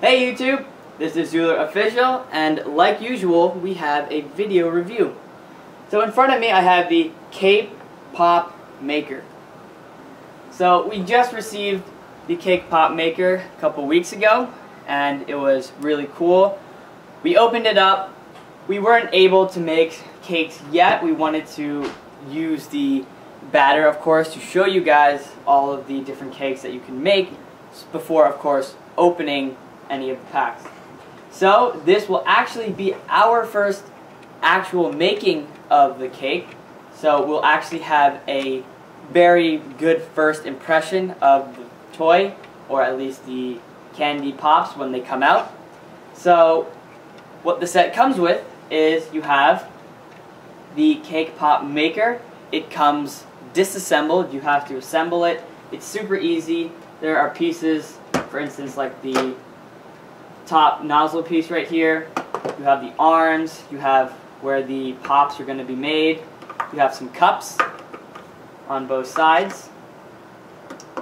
Hey YouTube, this is zooLert Official, and like usual, we have a video review. So in front of me I have the Cake Pop Maker. So we just received the Cake Pop Maker a couple weeks ago, and it was really cool. We opened it up. We weren't able to make cakes yet. We wanted to use the batter, of course, to show you guys all of the different cakes that you can make before, of course, opening any of the packs. So this will actually be our first actual making of the cake. So we'll actually have a very good first impression of the toy, or at least the candy pops when they come out. So what the set comes with is you have the Cake Pop Maker. It comes disassembled. You have to assemble it. It's super easy. There are pieces, for instance, like the top nozzle piece right here. You have the arms. You have where the pops are going to be made. You have some cups on both sides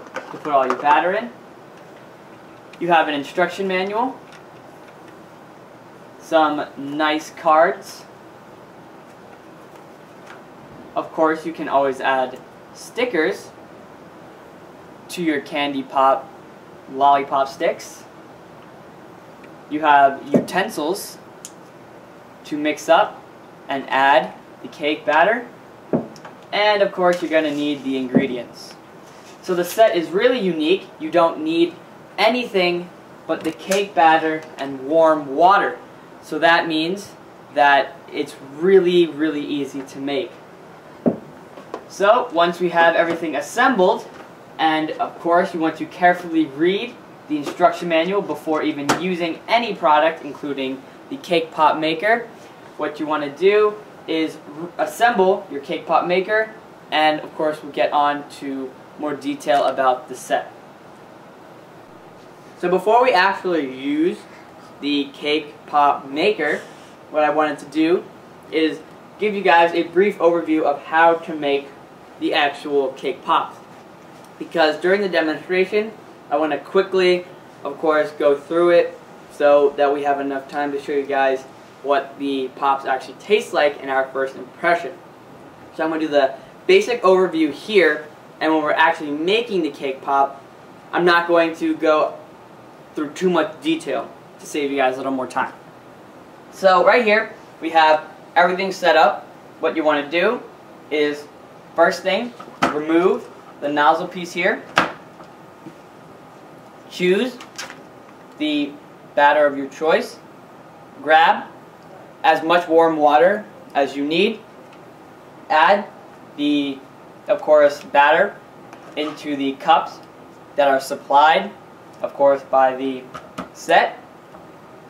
to put all your batter in. You have an instruction manual, some nice cards. Of course, you can always add stickers to your candy pop lollipop sticks. You have utensils to mix up and add the cake batter. And of course, you're going to need the ingredients. So the set is really unique. You don't need anything but the cake batter and warm water. So that means that it's really, really easy to make. So once we have everything assembled, and of course you want to carefully read the instruction manual before even using any product, including the Cake Pop Maker, what you want to do is assemble your Cake Pop Maker, and of course we'll get on to more detail about the set. So before we actually use the Cake Pop Maker, what I wanted to do is give you guys a brief overview of how to make the actual cake pops. Because during the demonstration, I want to quickly, of course, go through it so that we have enough time to show you guys what the pops actually taste like in our first impression. So I'm going to do the basic overview here, and when we're actually making the cake pop, I'm not going to go through too much detail to save you guys a little more time. So right here, we have everything set up. What you want to do is, first thing, remove the nozzle piece here. Choose the batter of your choice. Grab as much warm water as you need. Add the, of course, batter into the cups that are supplied, of course, by the set.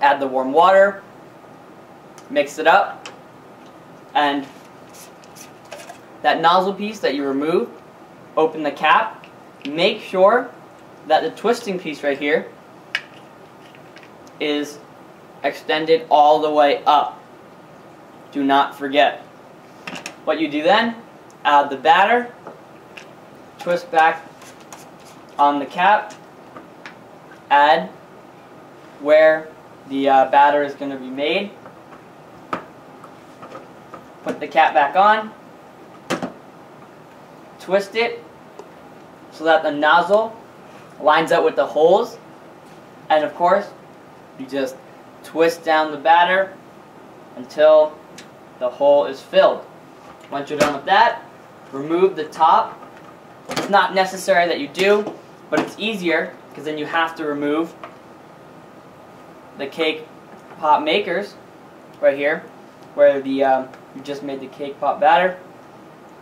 Add the warm water. Mix it up. And that nozzle piece that you remove, open the cap. Make sure that the twisting piece right here is extended all the way up. Do not forget. What you do then, add the batter, twist back on the cap, add where the batter is going to be made, put the cap back on, twist it so that the nozzle lines up with the holes, and of course you just twist down the batter until the hole is filled. Once you're done with that, remove the top. It's not necessary that you do, but it's easier because then you have to remove the Cake Pop Makers right here where the you just made the cake pop batter.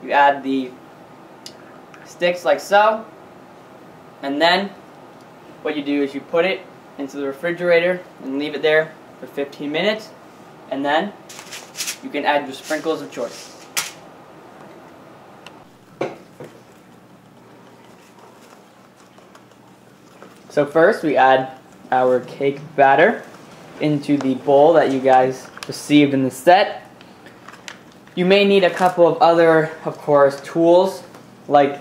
You add the sticks like so, and then what you do is you put it into the refrigerator and leave it there for 15 minutes, and then you can add your sprinkles of choice. So first we add our cake batter into the bowl that you guys received in the set. You may need a couple of other, of course, tools like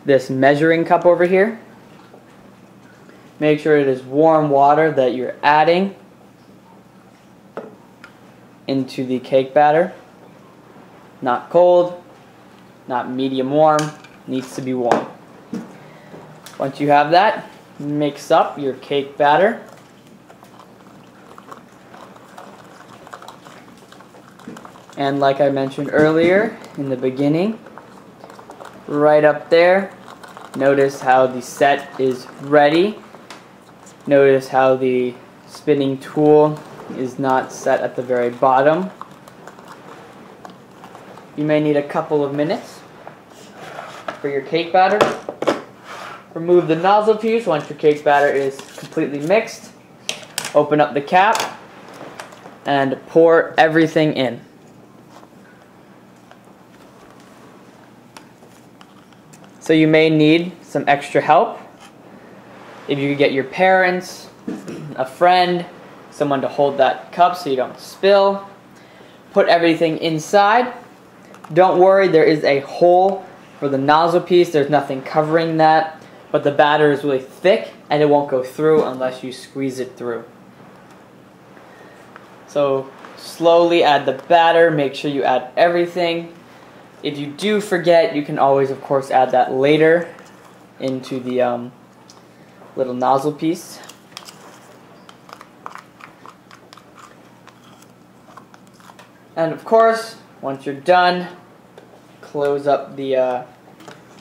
this measuring cup over here. Make sure it is warm water that you're adding into the cake batter. Not cold, not medium warm, needs to be warm. Once you have that, mix up your cake batter. And like I mentioned earlier in the beginning, right up there, notice how the set is ready. Notice how the spinning tool is not set at the very bottom. You may need a couple of minutes for your cake batter. Remove the nozzle piece once your cake batter is completely mixed. Open up the cap and pour everything in. So you may need some extra help. If you could get your parents, a friend, someone to hold that cup so you don't spill. Put everything inside. Don't worry, there is a hole for the nozzle piece. There's nothing covering that, but the batter is really thick and it won't go through unless you squeeze it through. So slowly add the batter. Make sure you add everything. If you do forget, you can always, of course, add that later into the little nozzle piece. And of course, once you're done, close up the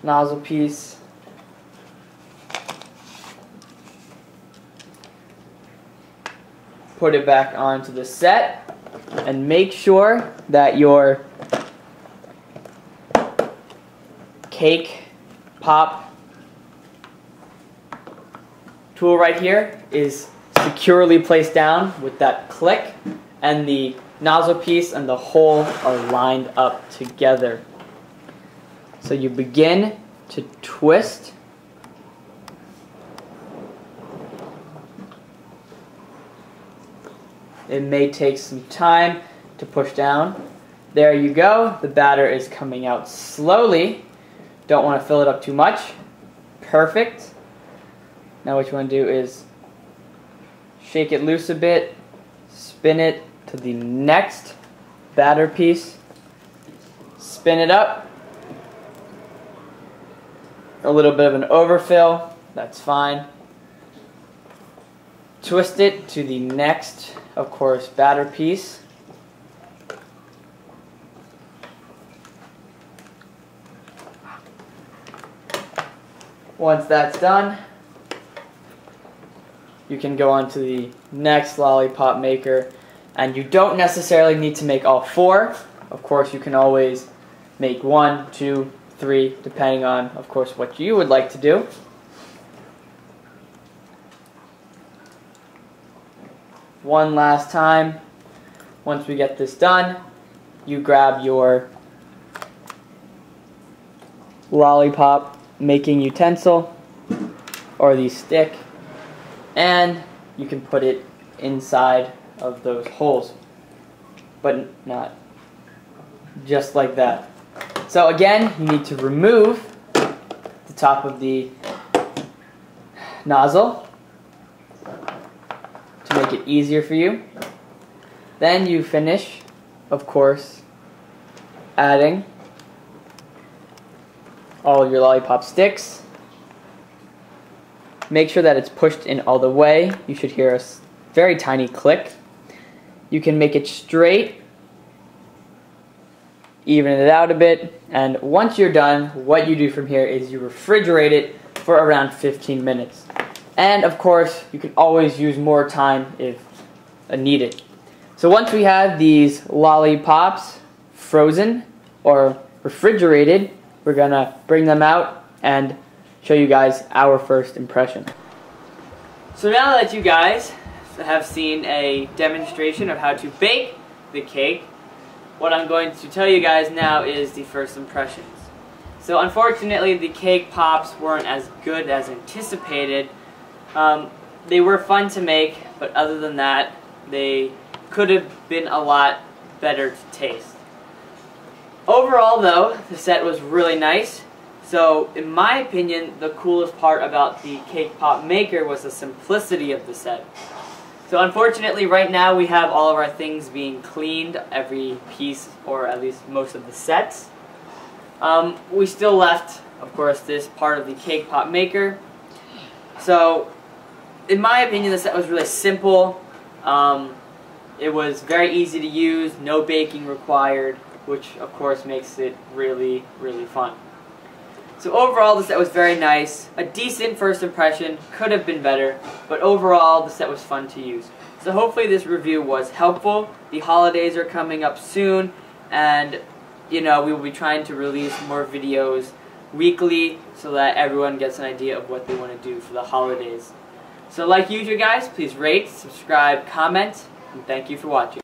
nozzle piece. Put it back onto the set and make sure that your cake pop tool right here is securely placed down with that click, and the nozzle piece and the hole are lined up together. So you begin to twist. It may take some time to push down. There you go. The batter is coming out slowly. Don't want to fill it up too much. Perfect. Now what you want to do is shake it loose a bit, spin it to the next batter piece, spin it up. A little bit of an overfill, that's fine. Twist it to the next, of course, batter piece. Once that's done, you can go on to the next lollipop maker, and you don't necessarily need to make all four. Of course, you can always make 1, 2, 3, depending on, of course, what you would like to do. One last time, once we get this done, you grab your lollipop making utensil or the stick, and you can put it inside of those holes, but not just like that. So again, you need to remove the top of the nozzle to make it easier for you. Then you finish, of course, adding all your lollipop sticks. Make sure that it's pushed in all the way. You should hear a very tiny click. You can make it straight, even it out a bit, and once you're done, what you do from here is you refrigerate it for around 15 minutes. And of course, you can always use more time if needed. So once we have these lollipops frozen or refrigerated, we're gonna bring them out and show you guys our first impression. So now that you guys have seen a demonstration of how to bake the cake, what I'm going to tell you guys now is the first impressions. So unfortunately, the cake pops weren't as good as anticipated. They were fun to make, but other than that, they could have been a lot better to taste. Overall though, the set was really nice. So, in my opinion, the coolest part about the Cake Pop Maker was the simplicity of the set. So unfortunately, right now we have all of our things being cleaned, every piece, or at least most of the sets. We still left, of course, this part of the Cake Pop Maker. So, in my opinion, the set was really simple. It was very easy to use, no baking required, which of course makes it really, really fun. So overall, the set was very nice. A decent first impression, could have been better, but overall, the set was fun to use. So hopefully this review was helpful. The holidays are coming up soon, and we will be trying to release more videos weekly so that everyone gets an idea of what they want to do for the holidays. So like usual, guys, please rate, subscribe, comment, and thank you for watching.